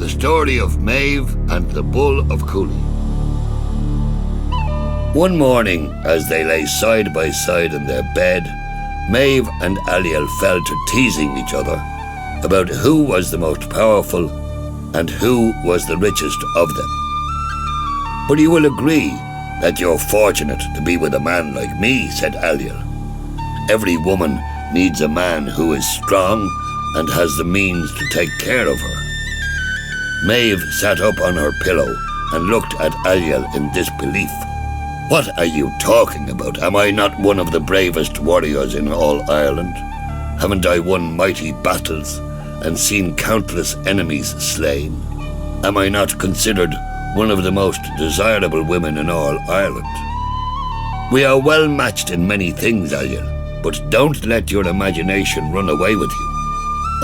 the story of Maeve and the Bull of Cooly. One morning, as they lay side by side in their bed, Maeve and Aliel fell to teasing each other about who was the most powerful and who was the richest of them. "But you will agree that you're fortunate to be with a man like me," said Aliel. "Every woman needs a man who is strong and has the means to take care of her." Maeve sat up on her pillow and looked at Aliel in disbelief. "What are you talking about? Am I not one of the bravest warriors in all Ireland? Haven't I won mighty battles and seen countless enemies slain? Am I not considered one of the most desirable women in all Ireland? We are well matched in many things, Aliel, but don't let your imagination run away with you.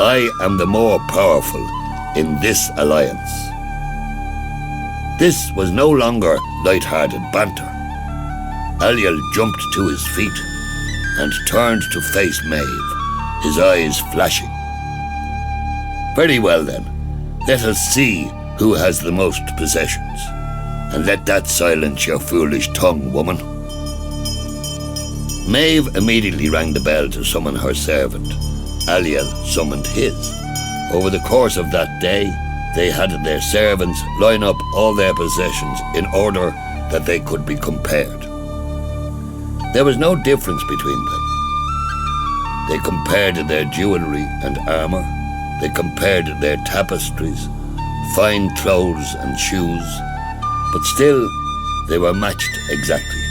I am the more powerful in this alliance." This was no longer light-hearted banter. Aliel jumped to his feet and turned to face Maeve, his eyes flashing. "Very well then, let us see who has the most possessions, and let that silence your foolish tongue, woman." Maeve immediately rang the bell to summon her servant. Aliel summoned his. Over the course of that day, they had their servants line up all their possessions in order that they could be compared. There was no difference between them. They compared their jewellery and armour. They compared their tapestries, fine clothes and shoes, but still they were matched exactly.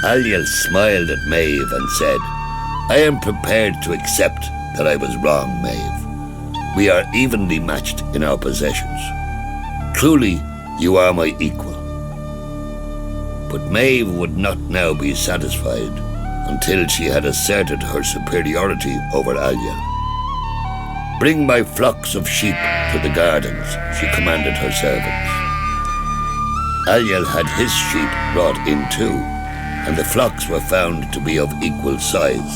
Aliel smiled at Maeve and said, "I am prepared to accept that I was wrong, Maeve. We are evenly matched in our possessions. Truly, you are my equal." But Maeve would not now be satisfied until she had asserted her superiority over Aliel. "Bring my flocks of sheep to the gardens," she commanded her servants. Aliel had his sheep brought in too, and the flocks were found to be of equal size.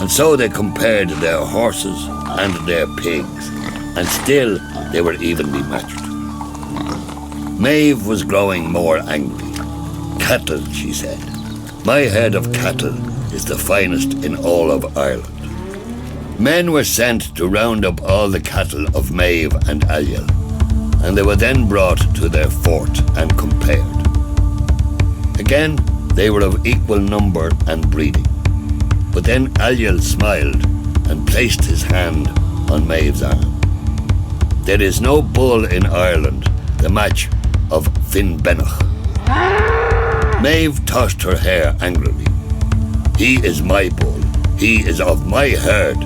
And so they compared their horses and their pigs, and still they were evenly matched. Maeve was growing more angry. "Cattle," she said. "My herd of cattle is the finest in all of Ireland." Men were sent to round up all the cattle of Maeve and Aliel, and they were then brought to their fort and compared. Again, they were of equal number and breeding. But then Aliel smiled and placed his hand on Maeve's arm. "There is no bull in Ireland the match of Finbenach." Maeve tossed her hair angrily. "He is my bull. He is of my herd,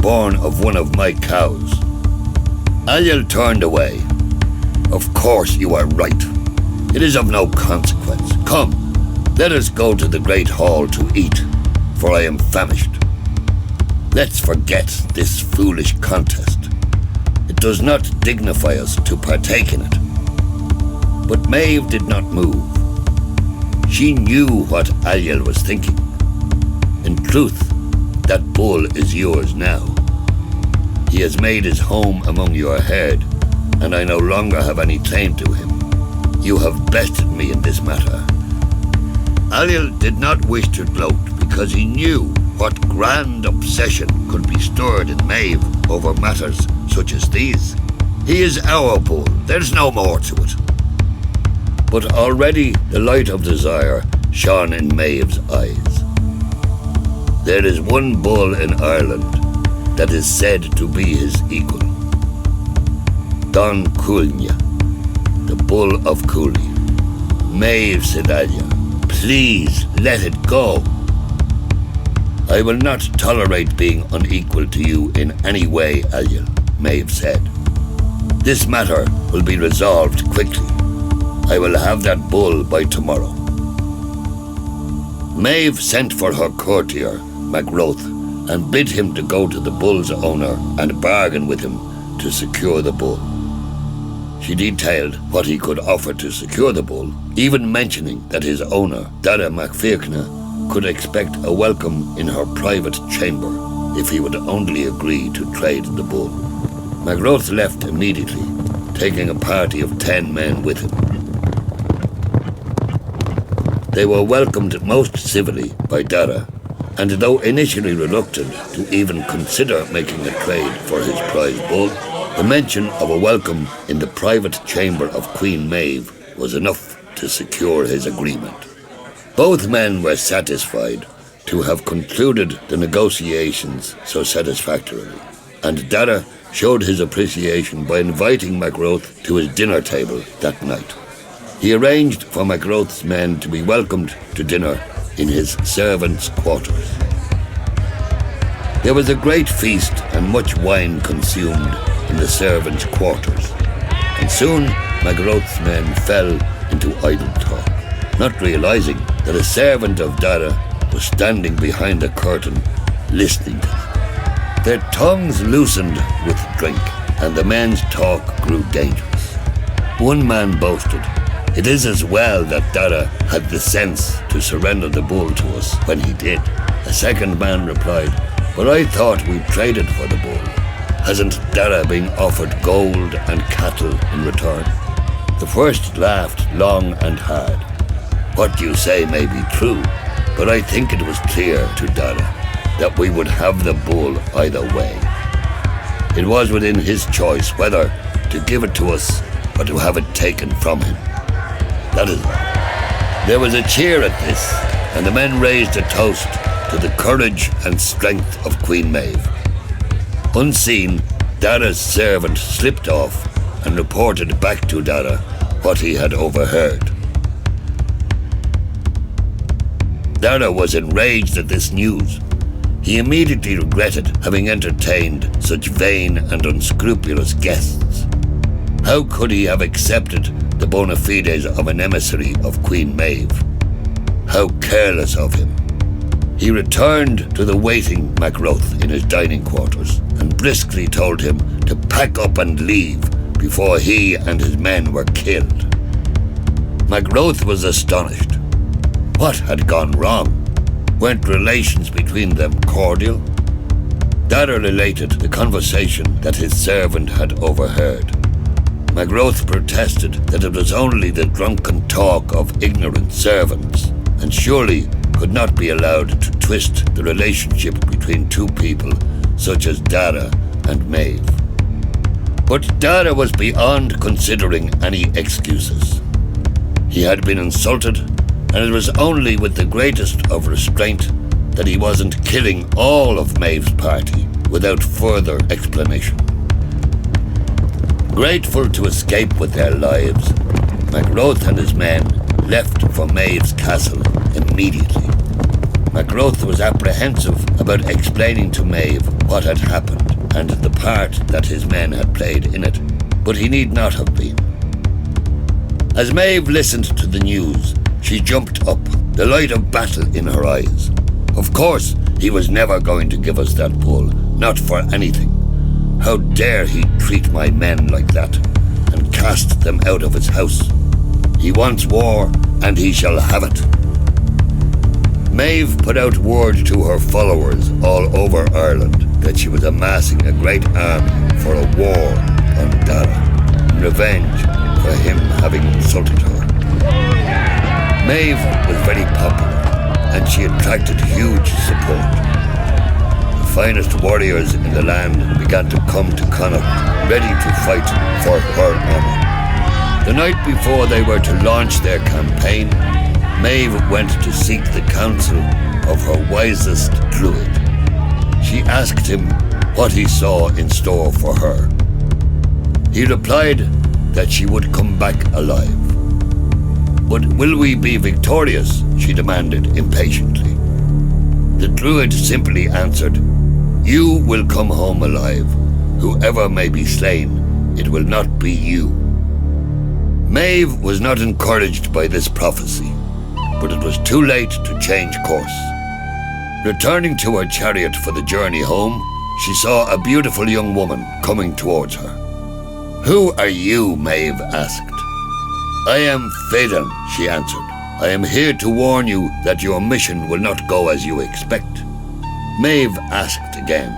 born of one of my cows." Aliel turned away. "Of course you are right. It is of no consequence. Come, let us go to the great hall to eat, for I am famished. Let's forget this foolish contest. It does not dignify us to partake in it." But Maeve did not move. She knew what Aliel was thinking. "In truth, that bull is yours now. He has made his home among your herd, and I no longer have any claim to him. You have bested me in this matter." Aliel did not wish to gloat because he knew what grand obsession could be stirred in Maeve over matters such as these. "He is our bull. There's no more to it." But already the light of desire shone in Maeve's eyes. "There is one bull in Ireland that is said to be his equal. Don Cúilne, the Bull of Cooly." "Maeve," said Aliel, "please let it go." "I will not tolerate being unequal to you in any way, Aliel," Maeve said. "This matter will be resolved quickly. I will have that bull by tomorrow." Maeve sent for her courtier, MacRoth, and bid him to go to the bull's owner and bargain with him to secure the bull. She detailed what he could offer to secure the bull, even mentioning that his owner, Dara MacFiachna, could expect a welcome in her private chamber if he would only agree to trade the bull. Magroth left immediately, taking a party of 10 men with him. They were welcomed most civilly by Dara, and though initially reluctant to even consider making a trade for his prize bull, the mention of a welcome in the private chamber of Queen Maeve was enough to secure his agreement. Both men were satisfied to have concluded the negotiations so satisfactorily, and Dara showed his appreciation by inviting Magroth to his dinner table that night. He arranged for Magroth's men to be welcomed to dinner in his servants' quarters. There was a great feast and much wine consumed in the servants' quarters, and soon Magroth's men fell into idle talk, not realizing that a servant of Dara was standing behind a curtain listening to them. Their tongues loosened with drink, and the men's talk grew dangerous. One man boasted, "It is as well that Dara had the sense to surrender the bull to us when he did." A second man replied, "But I thought we traded for the bull. Hasn't Dara been offered gold and cattle in return?" The first laughed long and hard. "What you say may be true, but I think it was clear to Dara that we would have the bull either way. It was within his choice whether to give it to us or to have it taken from him. That is all." There was a cheer at this, and the men raised a toast to the courage and strength of Queen Maeve. Unseen, Dara's servant slipped off and reported back to Dara what he had overheard. Dara was enraged at this news. He immediately regretted having entertained such vain and unscrupulous guests. How could he have accepted the bona fides of an emissary of Queen Maeve? How careless of him. He returned to the waiting Magroth in his dining quarters and briskly told him to pack up and leave before he and his men were killed. Magroth was astonished. What had gone wrong? Weren't relations between them cordial? Dara related the conversation that his servant had overheard. Magroth protested that it was only the drunken talk of ignorant servants, and surely could not be allowed to twist the relationship between two people such as Dara and Maeve. But Dara was beyond considering any excuses. He had been insulted, and it was only with the greatest of restraint that he wasn't killing all of Maeve's party without further explanation. Grateful to escape with their lives, Magroth and his men left for Maeve's castle immediately. Magroth was apprehensive about explaining to Maeve what had happened and the part that his men had played in it, but he need not have been. As Maeve listened to the news, she jumped up, the light of battle in her eyes. Of course, he was never going to give us that bull, not for anything. How dare he treat my men like that, and cast them out of his house? He wants war, and he shall have it. Maeve put out word to her followers all over Ireland that she was amassing a great army for a war on Dara, in revenge for him having insulted her. Maeve was very popular, and she attracted huge support. The finest warriors in the land began to come to Connacht, ready to fight for her honour. The night before they were to launch their campaign, Maeve went to seek the counsel of her wisest druid. She asked him what he saw in store for her. He replied that she would come back alive. "But will we be victorious?" she demanded impatiently. The druid simply answered, "You will come home alive. Whoever may be slain, it will not be you." Maeve was not encouraged by this prophecy, but it was too late to change course. Returning to her chariot for the journey home, she saw a beautiful young woman coming towards her. "Who are you?" Maeve asked. "I am Phelan," she answered. "I am here to warn you that your mission will not go as you expect." Maeve asked again,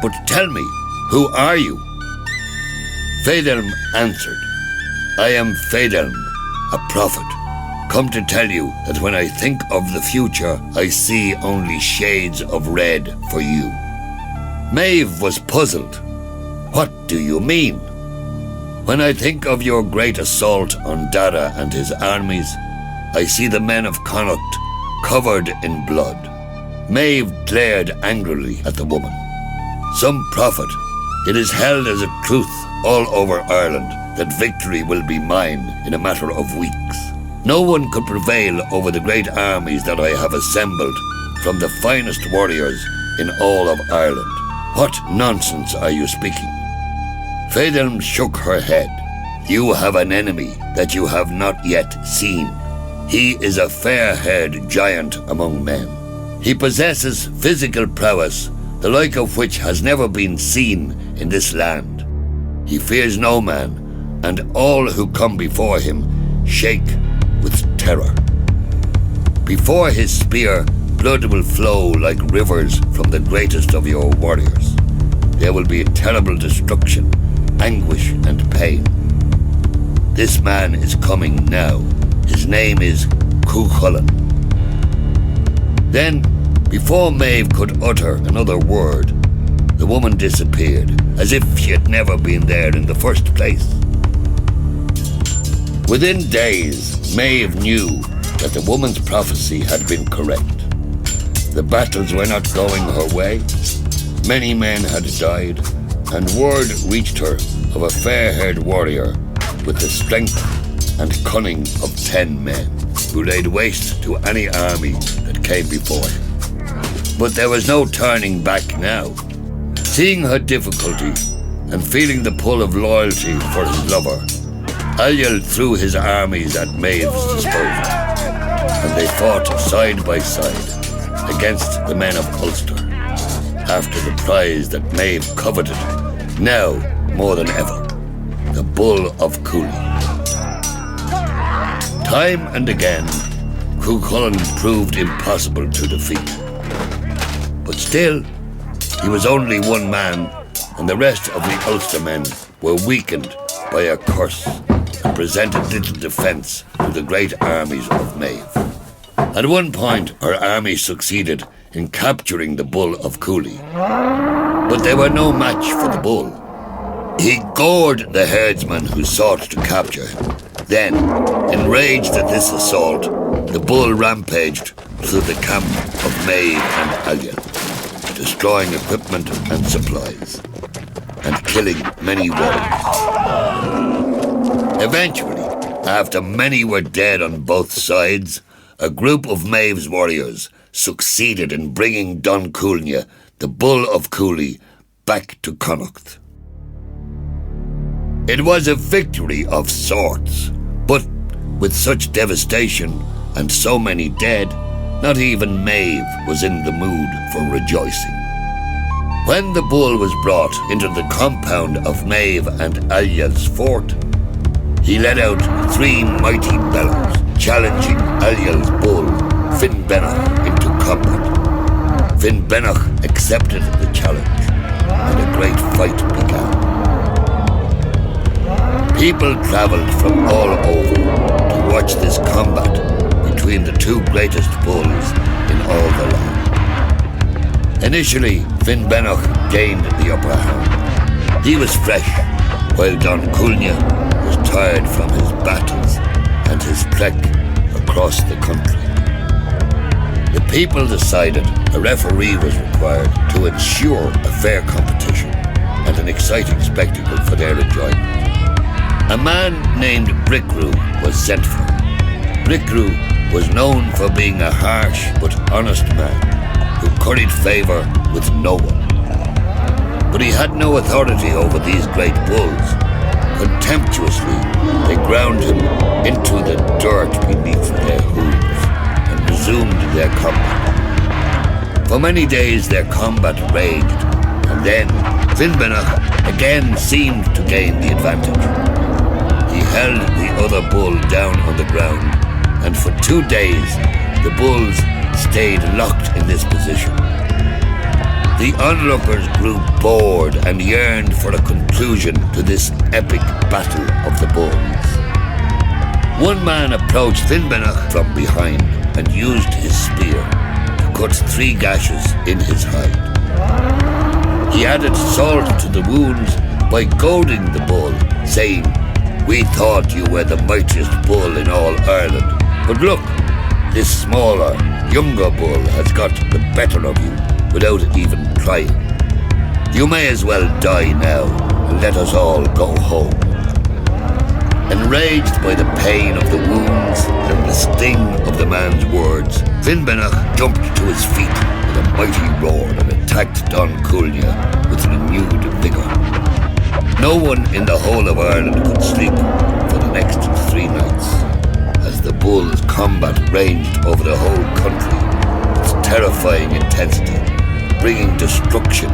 "But tell me, who are you?" Fedelm answered, I am Fedelm, a prophet, come to tell you that when I think of the future, I see only shades of red for you. Maeve was puzzled. What do you mean? When I think of your great assault on Dara and his armies, I see the men of Connacht covered in blood. Maeve glared angrily at the woman. Some prophet, it is held as a truth all over Ireland that victory will be mine in a matter of weeks. No one could prevail over the great armies that I have assembled from the finest warriors in all of Ireland. What nonsense are you speaking? Fedelm shook her head. You have an enemy that you have not yet seen. He is a fair-haired giant among men. He possesses physical prowess, the like of which has never been seen in this land. He fears no man, and all who come before him shake with terror. Before his spear, blood will flow like rivers from the greatest of your warriors. There will be terrible destruction, anguish and pain. This man is coming now. His name is Cuchulainn. Then, before Maeve could utter another word, the woman disappeared, as if she had never been there in the first place. Within days, Maeve knew that the woman's prophecy had been correct. The battles were not going her way. Many men had died, and word reached her of a fair-haired warrior with the strength and cunning of 10 men, who laid waste to any army that came before him. But there was no turning back now. Seeing her difficulty and feeling the pull of loyalty for his lover, Ailill threw his armies at Maeve's disposal, and they fought side by side against the men of Ulster, after the prize that Maeve coveted, now more than ever, the Bull of Cooly. Time and again, Cuchulainn proved impossible to defeat. But still, he was only one man, and the rest of the Ulstermen were weakened by a curse and presented little defence to the great armies of Maeve. At one point, her army succeeded in capturing the Bull of Cooly, but they were no match for the bull. He gored the herdsman who sought to capture him. Then, enraged at this assault, the bull rampaged through the camp of Maeve and Ailill, destroying equipment and supplies, and killing many warriors. Eventually, after many were dead on both sides, a group of Maeve's warriors succeeded in bringing Don Cúailnge, the Bull of Cooly, back to Connacht. It was a victory of sorts, but with such devastation and so many dead, not even Maeve was in the mood for rejoicing. When the bull was brought into the compound of Maeve and Ailill's fort, he let out 3 mighty bellows, challenging Ailill's bull, Finnbennach, into combat. Finnbennach accepted the challenge, and a great fight began. People travelled from all over to watch this combat between the 2 greatest bulls in all the land. Initially, Finnbennach gained the upper hand. He was fresh, while Don Cúailnge was tired from his battles and his trek across the country. The people decided a referee was required to ensure a fair competition and an exciting spectacle for their enjoyment. A man named Brickrew was sent for. Brickrew was known for being a harsh but honest man who curried favour with no one. But he had no authority over these great bulls. Contemptuously, they ground him into the dirt beneath their hooves and resumed their combat. For many days their combat raged, and then Finnbennach again seemed to gain the advantage. He held the other bull down on the ground, and for 2 days the bulls stayed locked in this position. The onlookers grew bored and yearned for a conclusion to this epic battle of the bulls. One man approached Finnbennach from behind and used his spear to cut 3 gashes in his hide. He added salt to the wounds by goading the bull, saying, "We thought you were the mightiest bull in all Ireland, but look, this smaller, younger bull has got the better of you without even trying. You may as well die now and let us all go home." Enraged by the pain of the wounds and the sting of the man's words, Finnbennach jumped to his feet with a mighty roar and attacked Don Cooly with renewed vigour. No one in the whole of Ireland could sleep for the next 3 nights, as the bulls' combat raged over the whole country with terrifying intensity, bringing destruction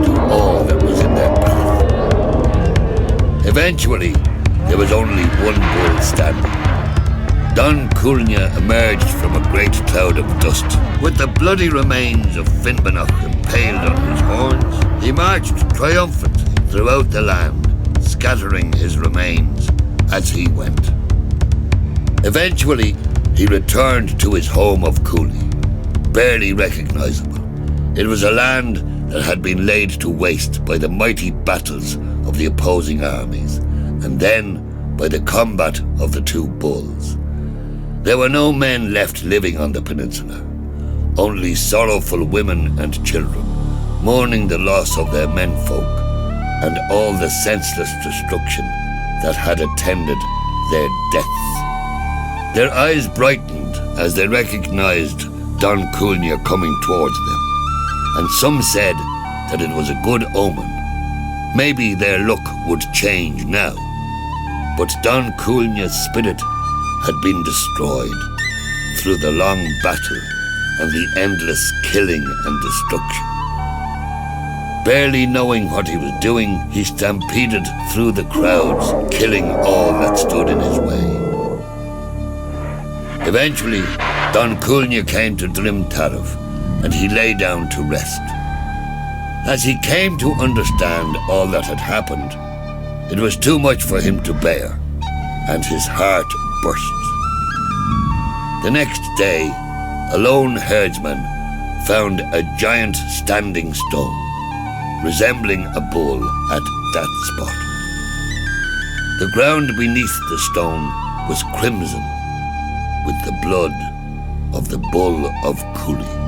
to all that was in their path. Eventually, there was only one bull standing. Don Cooly emerged from a great cloud of dust. With the bloody remains of Finnbennach impaled on his horns, he marched triumphant throughout the land, scattering his remains as he went. Eventually, he returned to his home of Cooly, barely recognizable. It was a land that had been laid to waste by the mighty battles of the opposing armies, and then by the combat of the 2 bulls. There were no men left living on the peninsula, only sorrowful women and children, mourning the loss of their menfolk and all the senseless destruction that had attended their deaths. Their eyes brightened as they recognized Don Cooly coming towards them, and some said that it was a good omen. Maybe their luck would change now. But Don Cooly's spirit had been destroyed through the long battle and the endless killing and destruction. Barely knowing what he was doing, he stampeded through the crowds, killing all that stood in his way. Eventually, Don Cooly came to Drimtarv, and he lay down to rest. As he came to understand all that had happened, it was too much for him to bear, and his heart burst. The next day, a lone herdsman found a giant standing stone, resembling a bull at that spot. The ground beneath the stone was crimson with the blood of the Bull of Cooly.